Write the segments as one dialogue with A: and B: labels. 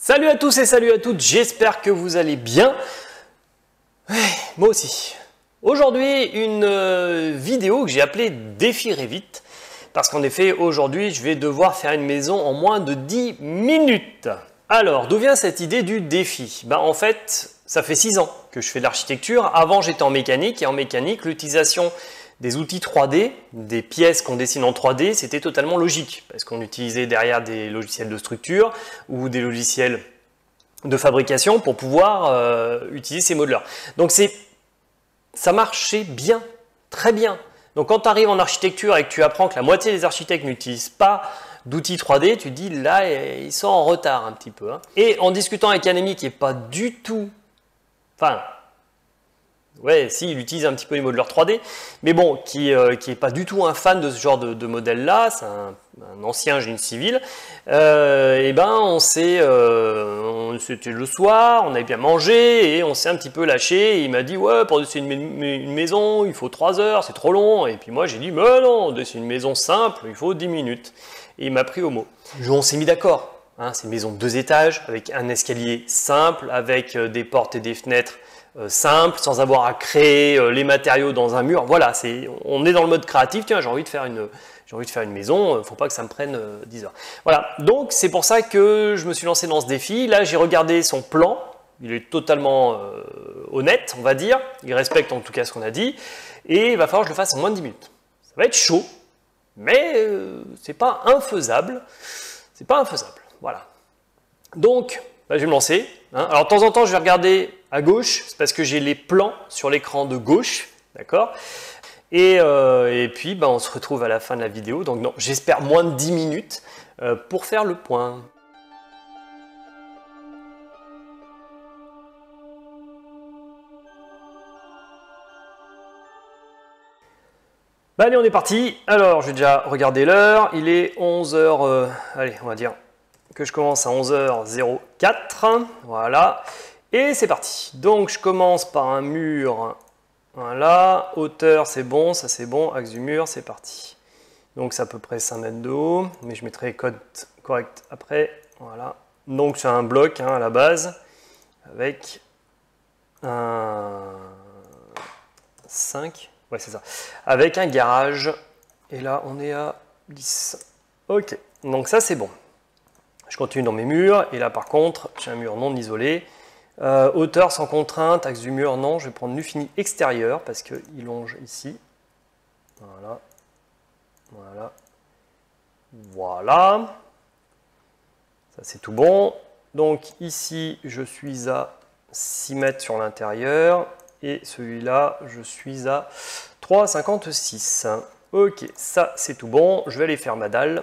A: Salut à tous et salut à toutes, j'espère que vous allez bien. Ouais, moi aussi. Aujourd'hui, une vidéo que j'ai appelée Défi Revit. Parce qu'en effet, aujourd'hui, je vais devoir faire une maison en moins de 10 minutes. Alors, d'où vient cette idée du défi? En fait, ça fait 6 ans que je fais de l'architecture. Avant, j'étais en mécanique et en mécanique, l'utilisation des outils 3D, des pièces qu'on dessine en 3D, c'était totalement logique parce qu'on utilisait derrière des logiciels de structure ou des logiciels de fabrication pour pouvoir utiliser ces modeleurs. Donc ça marchait bien, très bien. Donc quand tu arrives en architecture et que tu apprends que la moitié des architectes n'utilisent pas d'outils 3D, tu te dis là, ils sont en retard un petit peu. Et en discutant avec un ami qui n'est pas du tout... Enfin... Ouais, si, il utilise un petit peu les modeleurs 3D, mais bon, qui est pas du tout un fan de ce genre de modèle-là, c'est un ancien génie civil. Et ben, c'était le soir, on avait bien mangé et on s'est un petit peu lâché. Et il m'a dit, ouais, pour dessiner une maison, il faut 3 heures, c'est trop long. Et puis moi, j'ai dit, mais non, dessiner une maison simple, il faut 10 minutes. Et il m'a pris au mot. On s'est mis d'accord. C'est une maison de 2 étages, avec un escalier simple, avec des portes et des fenêtres simple, sans avoir à créer les matériaux dans un mur. Voilà, on est dans le mode créatif. Tiens, j'ai envie de faire une maison, il ne faut pas que ça me prenne 10 heures. Voilà, donc c'est pour ça que je me suis lancé dans ce défi. Là, j'ai regardé son plan. Il est totalement honnête, on va dire. Il respecte en tout cas ce qu'on a dit. Et il va falloir que je le fasse en moins de 10 minutes. Ça va être chaud, mais c'est pas infaisable. C'est pas infaisable. Voilà. Donc, là, je vais me lancer. Alors, de temps en temps, je vais regarder à gauche, c'est parce que j'ai les plans sur l'écran de gauche, d'accord? Et puis, on se retrouve à la fin de la vidéo. Donc, non, j'espère moins de 10 minutes pour faire le point. Allez, on est parti. Alors, j'ai déjà regardé l'heure. Il est 11h. Allez, on va dire que je commence à 11h04. Voilà. Et c'est parti. Donc, je commence par un mur. Voilà. Hauteur, c'est bon. Ça, c'est bon. Axe du mur, c'est parti. Donc, c'est à peu près 5 mètres de haut. Mais je mettrai code correct après. Voilà. Donc, c'est un bloc à la base. Avec un 5. Ouais, c'est ça. Avec un garage. Et là, on est à 10. Ok. Donc, ça, c'est bon. Je continue dans mes murs. Et là, par contre, j'ai un mur non isolé. Hauteur sans contrainte. Axe du mur, non. Je vais prendre nu fini extérieur parce qu'il longe ici. Voilà. Voilà. Voilà. Ça, c'est tout bon. Donc, ici, je suis à 6 mètres sur l'intérieur. Et celui-là, je suis à 3,56. Ok, ça, c'est tout bon. Je vais aller faire ma dalle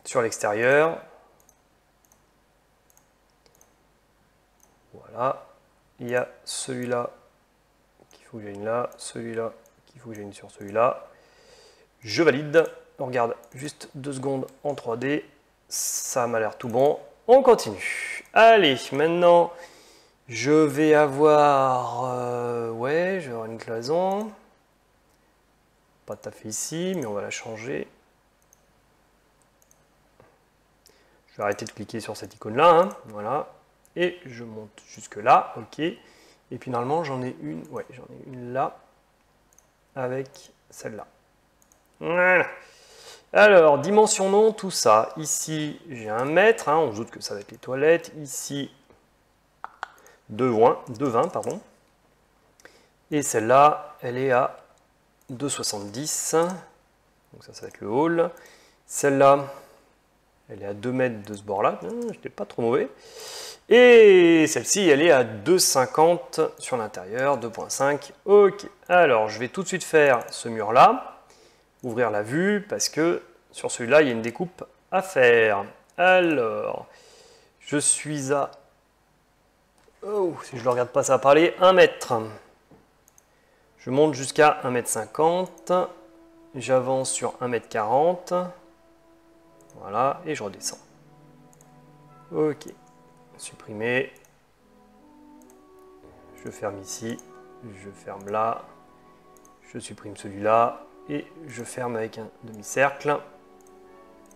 A: sur l'extérieur. Voilà. Il y a celui-là qu'il faut que j'aille là, celui-là qu'il faut que j'aille sur celui-là. Je valide. On regarde juste 2 secondes en 3D. Ça m'a l'air tout bon. On continue. Allez, maintenant, je vais avoir... ouais, je vais avoir une cloison. Pas tout à fait ici, mais on va la changer. Je vais arrêter de cliquer sur cette icône-là. Voilà. Et je monte jusque là. OK. Et puis normalement, j'en ai une. Ouais, j'en ai une là. Avec celle-là. Voilà. Alors, dimension non, tout ça. Ici, j'ai 1 mètre. On se doute que ça va être les toilettes. Ici, 2,20, pardon. Et celle-là, elle est à 2,70. Donc ça va être le hall. Celle-là, elle est à 2 mètres de ce bord-là. Je n'étais pas trop mauvais. Et celle-ci, elle est à 2,50 sur l'intérieur, 2,5. Ok. Alors, je vais tout de suite faire ce mur-là. Ouvrir la vue, parce que sur celui-là, il y a une découpe à faire. Alors, je suis à... Oh, si je ne le regarde pas, ça va parler. 1 mètre. Je monte jusqu'à 1,50 m. J'avance sur 1,40 m. Voilà, et je redescends. Ok. Supprimer. Je ferme ici. Je ferme là. Je supprime celui-là. Et je ferme avec un demi-cercle.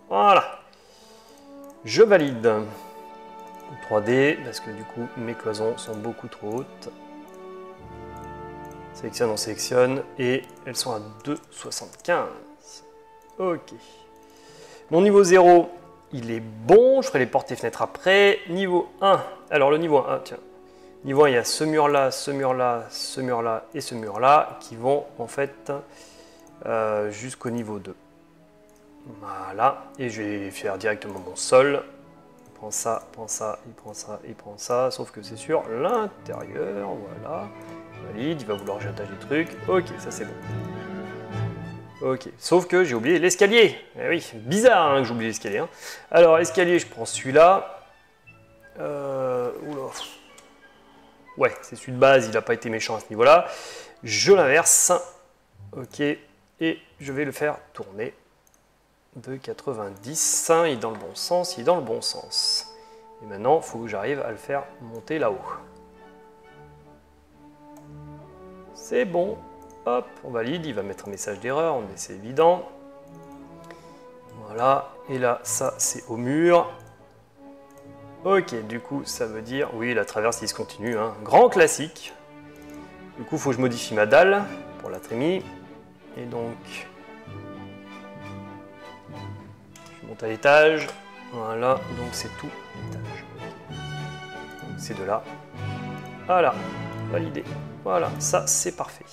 A: Voilà. Je valide. 3D, parce que du coup, mes cloisons sont beaucoup trop hautes. Sélectionne, on sélectionne, et elles sont à 2,75. Ok. Mon niveau 0, il est bon, je ferai les portes et fenêtres après. Niveau 1, alors le niveau 1, tiens. Niveau 1, il y a ce mur-là, ce mur-là, ce mur-là et ce mur-là qui vont en fait jusqu'au niveau 2. Voilà, et je vais faire directement mon sol. Il prend ça, il prend ça, il prend ça, il prend ça, sauf que c'est sur l'intérieur, voilà. Valide, il va vouloir que j'attache des trucs. Ok, ça c'est bon. Ok, sauf que j'ai oublié l'escalier. Eh oui, bizarre hein, que j'ai oublié l'escalier. Hein. Alors, escalier, je prends celui-là. Oula. Ouais, c'est celui de base, il n'a pas été méchant à ce niveau-là. Je l'inverse. Ok, et je vais le faire tourner de 90. Il est dans le bon sens, il est dans le bon sens. Et maintenant, il faut que j'arrive à le faire monter là-haut. C'est bon. Hop, on valide, il va mettre un message d'erreur, mais c'est évident. Voilà, et là, ça, c'est au mur. Ok, du coup, ça veut dire... Oui, la traverse, il se continue, hein. Grand classique. Du coup, il faut que je modifie ma dalle pour la trémie. Et donc... je monte à l'étage. Voilà, donc c'est tout l'étage. Donc c'est de là. Voilà, validé. Voilà, ça, c'est parfait.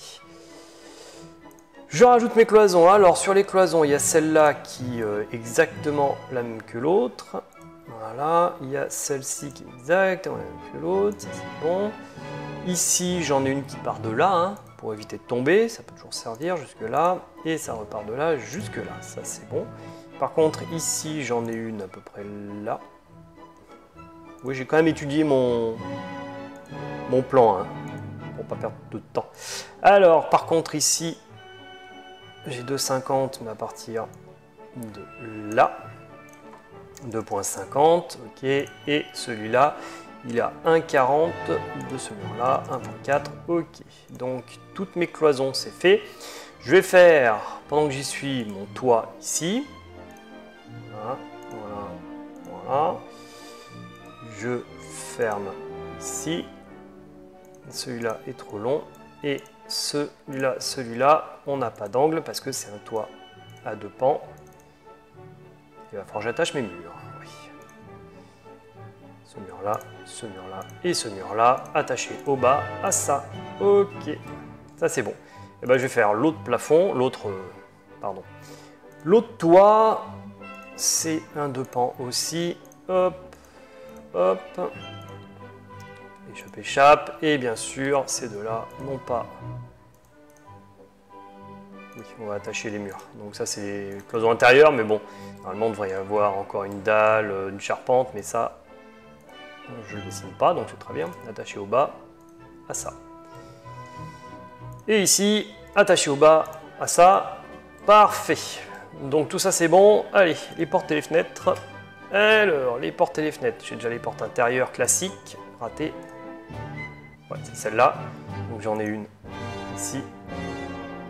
A: Je rajoute mes cloisons. Alors sur les cloisons, il y a celle-là qui est exactement la même que l'autre. Voilà, il y a celle-ci qui est exactement la même que l'autre. Ça c'est bon. Ici, j'en ai une qui part de là, hein, pour éviter de tomber. Ça peut toujours servir jusque là. Et ça repart de là jusque là. Ça c'est bon. Par contre, ici, j'en ai une à peu près là. Oui, j'ai quand même étudié mon plan, hein, pour pas perdre de temps. Alors, par contre, ici... j'ai 2,50 mais à partir de là, 2,50, ok, et celui-là, il a 1,40 de ce mur-là, 1,4, ok. Donc, toutes mes cloisons, c'est fait. Je vais faire, pendant que j'y suis, mon toit ici. Voilà, voilà, voilà. Je ferme ici. Celui-là est trop long. Et celui-là, on n'a pas d'angle parce que c'est un toit à 2 pans. Il va falloir que j'attache mes murs. Oui. Ce mur-là et ce mur-là, attaché au bas à ça. Ok, ça c'est bon. Et ben, je vais faire l'autre plafond, l'autre toit. C'est un 2 pans aussi. Hop, hop. Échappe, et bien sûr, ces deux-là n'ont pas. Oui, on va attacher les murs. Donc ça, c'est les cloisons intérieures, mais bon, normalement, il devrait y avoir encore une dalle, une charpente, mais ça, je ne le dessine pas, donc c'est très bien. Attaché au bas à ça. Et ici, attaché au bas à ça. Parfait. Donc tout ça, c'est bon. Allez, les portes et les fenêtres. Alors, les portes et les fenêtres. J'ai déjà les portes intérieures classiques. Raté. Ouais, c'est celle-là. Donc j'en ai une ici.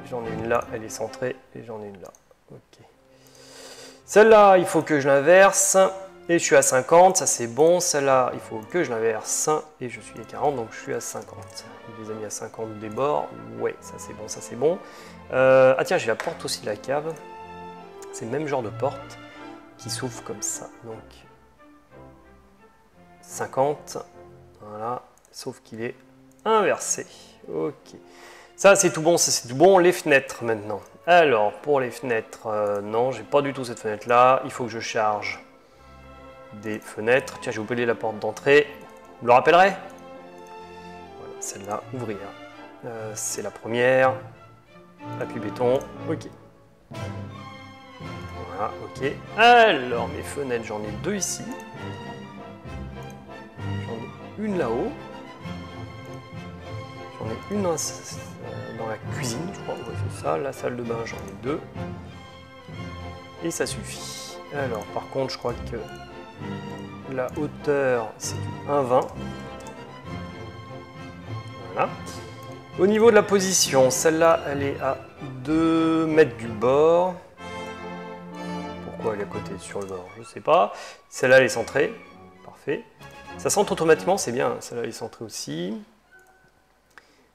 A: J'en ai une là, elle est centrée. Et j'en ai une là. Ok. Celle-là, il faut que je l'inverse. Et je suis à 50, ça c'est bon. Celle-là, il faut que je l'inverse. Et je suis à 40, donc je suis à 50. Il les a mis à 50 des bords. Ouais, ça c'est bon, ça c'est bon. Ah tiens, j'ai la porte aussi de la cave. C'est le même genre de porte qui s'ouvre comme ça. Donc 50. Voilà. Sauf qu'il est inversé. Ok. Ça, c'est tout bon, ça, c'est tout bon. Les fenêtres, maintenant. Alors, pour les fenêtres, non, j'ai pas du tout cette fenêtre-là. Il faut que je charge des fenêtres. Tiens, j'ai oublié la porte d'entrée. Vous le rappellerez? Voilà, celle-là, ouvrir. C'est la première. Appui béton. Ok. Voilà, ok. Alors, mes fenêtres, j'en ai deux ici. J'en ai une là-haut. J'en ai une dans la cuisine, je crois. Ouais, c'est ça. La salle de bain, j'en ai deux. Et ça suffit. Alors, par contre, je crois que la hauteur, c'est du 1,20. Voilà. Au niveau de la position, celle-là, elle est à 2 mètres du bord. Pourquoi elle est à côté sur le bord? Je ne sais pas. Celle-là, elle est centrée. Parfait. Ça centre automatiquement, c'est bien. Celle-là est centrée aussi.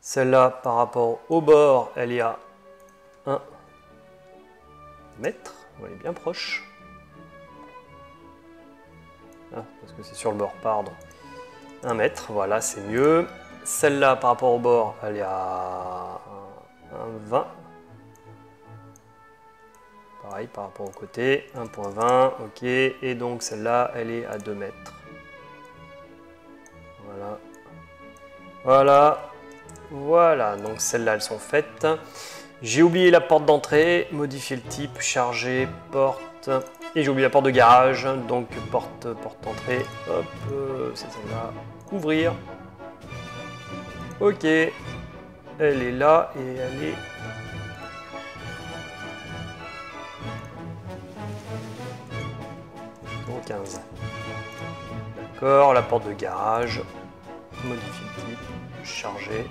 A: Celle-là, par rapport au bord, elle est à 1 mètre. Elle est bien proche. Ah, parce que c'est sur le bord, pardon. 1 mètre, voilà, c'est mieux. Celle-là, par rapport au bord, elle est à 1,20. Pareil, par rapport au côté, 1,20, ok. Et donc, celle-là, elle est à 2 mètres. Voilà. Voilà. Voilà, donc celles-là, elles sont faites. J'ai oublié la porte d'entrée, modifier le type, charger, porte. Et j'ai oublié la porte de garage, donc porte d'entrée. Hop, c'est celle-là. Ouvrir. Ok. Elle est là et elle est... au 15. D'accord, la porte de garage. Modifier le type, charger.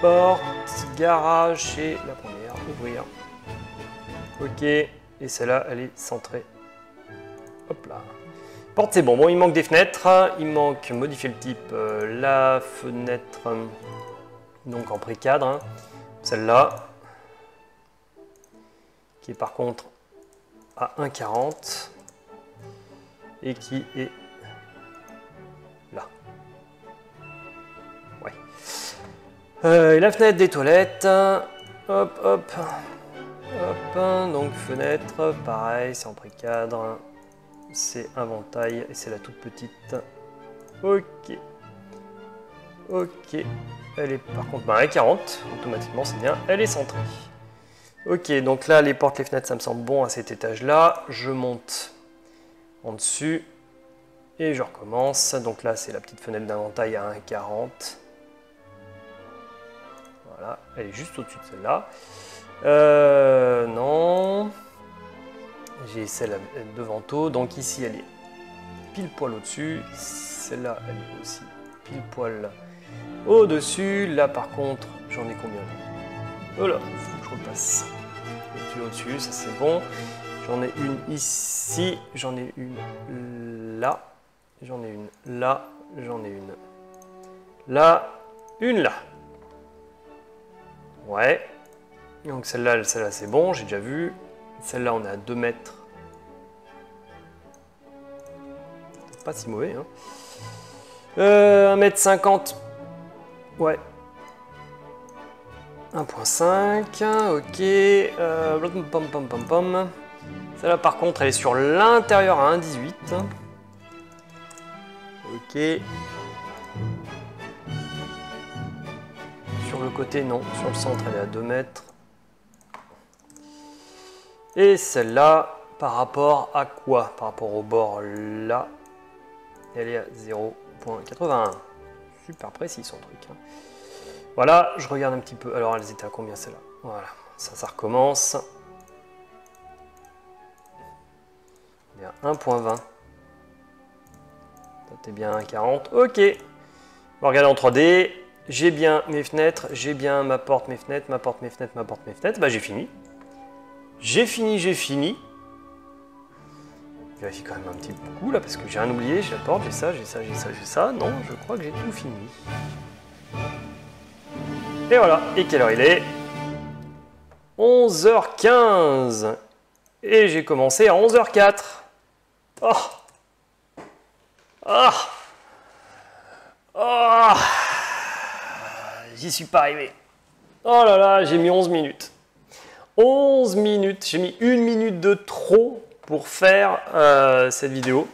A: Porte, garage, c'est la première, ouvrir. Ok, et celle-là, elle est centrée. Hop là. Porte, c'est bon. Bon, il manque des fenêtres. Il manque modifier le type, la fenêtre, donc en pré-cadre. Hein. Celle-là, qui est par contre à 1,40 et qui est là. Ouais. Et la fenêtre des toilettes, hop, hop, hop, donc fenêtre, pareil, c'est en pré-cadre, c'est un ventail et c'est la toute petite. Ok, ok, elle est par contre à 40, automatiquement c'est bien, elle est centrée. Ok, donc là les portes, les fenêtres, ça me semble bon à cet étage-là, je monte en dessus et je recommence. Donc là c'est la petite fenêtre d'inventaire à 1,40. Voilà, elle est juste au-dessus de celle-là. Non. J'ai celle de Vento. Donc ici, elle est pile poil au-dessus. Celle-là, elle est aussi pile poil au-dessus. Là, par contre, j'en ai combien? Voilà, il faut que je repasse. Au-dessus, ça c'est bon. J'en ai une ici. J'en ai une là. J'en ai une là. J'en ai une là. Une là. Ouais, donc celle-là c'est bon, j'ai déjà vu. Celle-là on est à 2 mètres. C'est pas si mauvais, hein. 1,50 m. Ouais. 1,5, ok. Celle-là par contre elle est sur l'intérieur à 1,18. Ok. Sur le côté, non. Sur le centre, elle est à 2 mètres. Et celle-là, par rapport à quoi? Par rapport au bord, là, elle est à 0,81. Super précis, son truc. Hein. Voilà, je regarde un petit peu. Alors, elles étaient à combien, celle-là? Voilà, ça recommence. Elle est à 1,20. T'es bien à 1,40. Ok. On va regarder en 3D. J'ai bien mes fenêtres, j'ai bien ma porte, mes fenêtres, ma porte, mes fenêtres, ma porte, mes fenêtres. Bah j'ai fini. J'ai fini. Je vérifie quand même un petit coup là parce que j'ai rien oublié, j'ai la porte, j'ai ça, j'ai ça, j'ai ça, j'ai ça. Non, je crois que j'ai tout fini. Et voilà. Et quelle heure il est? 11h15. Et j'ai commencé à 11h04. Oh. Ah. Ah. J'y suis pas arrivé. Oh là là, j'ai mis 11 minutes. 11 minutes. J'ai mis 1 minute de trop pour faire cette vidéo.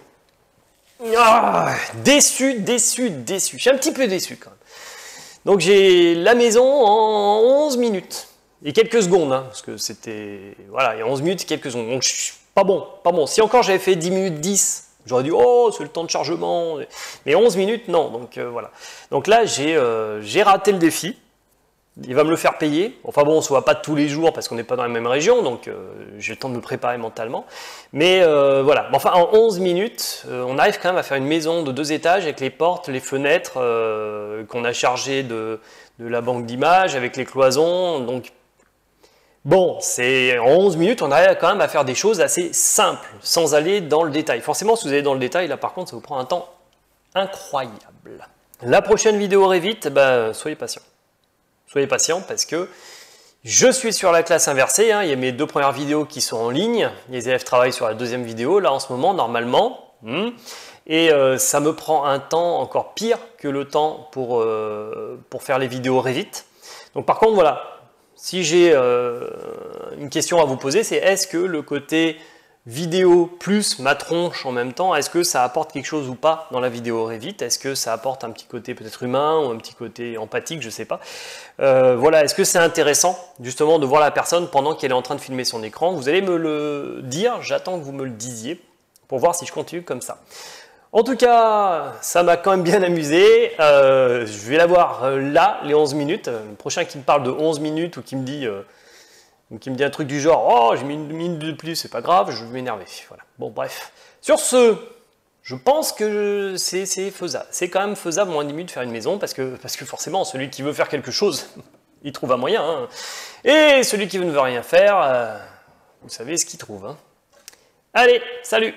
A: Ah, déçu. Je suis un petit peu déçu quand même. Donc j'ai la maison en 11 minutes. Et quelques secondes, hein, parce que c'était... Voilà, il y a 11 minutes et quelques secondes. Donc je suis pas bon. Si encore j'avais fait 10 minutes 10... J'aurais dit, oh, c'est le temps de chargement. Mais 11 minutes, non. Donc voilà. Donc là, j'ai raté le défi. Il va me le faire payer. Enfin bon, on ne se voit pas tous les jours parce qu'on n'est pas dans la même région. Donc j'ai le temps de me préparer mentalement. Mais voilà. Enfin, en 11 minutes, on arrive quand même à faire une maison de 2 étages avec les portes, les fenêtres qu'on a chargées de la banque d'images, avec les cloisons. Donc Bon, c'est en 11 minutes, on arrive quand même à faire des choses assez simples, sans aller dans le détail. Forcément, si vous allez dans le détail, là par contre, ça vous prend un temps incroyable. La prochaine vidéo Revit, soyez patient. Soyez patient parce que je suis sur la classe inversée, hein. Il y a mes 2 premières vidéos qui sont en ligne, les élèves travaillent sur la 2e vidéo, là en ce moment, normalement. Et ça me prend un temps encore pire que le temps pour faire les vidéos Revit. Donc par contre, voilà, si j'ai une question à vous poser, c'est est-ce que le côté vidéo plus ma tronche en même temps, est-ce que ça apporte quelque chose ou pas dans la vidéo Revit? Est-ce que ça apporte un petit côté peut-être humain ou un petit côté empathique, je sais pas. Voilà, est-ce que c'est intéressant justement de voir la personne pendant qu'elle est en train de filmer son écran? Vous allez me le dire, j'attends que vous me le disiez pour voir si je continue comme ça. En tout cas, ça m'a quand même bien amusé. Je vais la voir là, les 11 minutes. Le prochain qui me parle de 11 minutes ou qui me dit un truc du genre « Oh, j'ai mis une minute de plus, c'est pas grave, je vais m'énerver. » Voilà. Bon, bref. Sur ce, je pense que c'est faisable. C'est quand même faisable en 10 minutes de faire une maison parce que forcément, celui qui veut faire quelque chose, il trouve un moyen. Hein. Et celui qui ne veut rien faire, vous savez ce qu'il trouve. Hein. Allez, salut!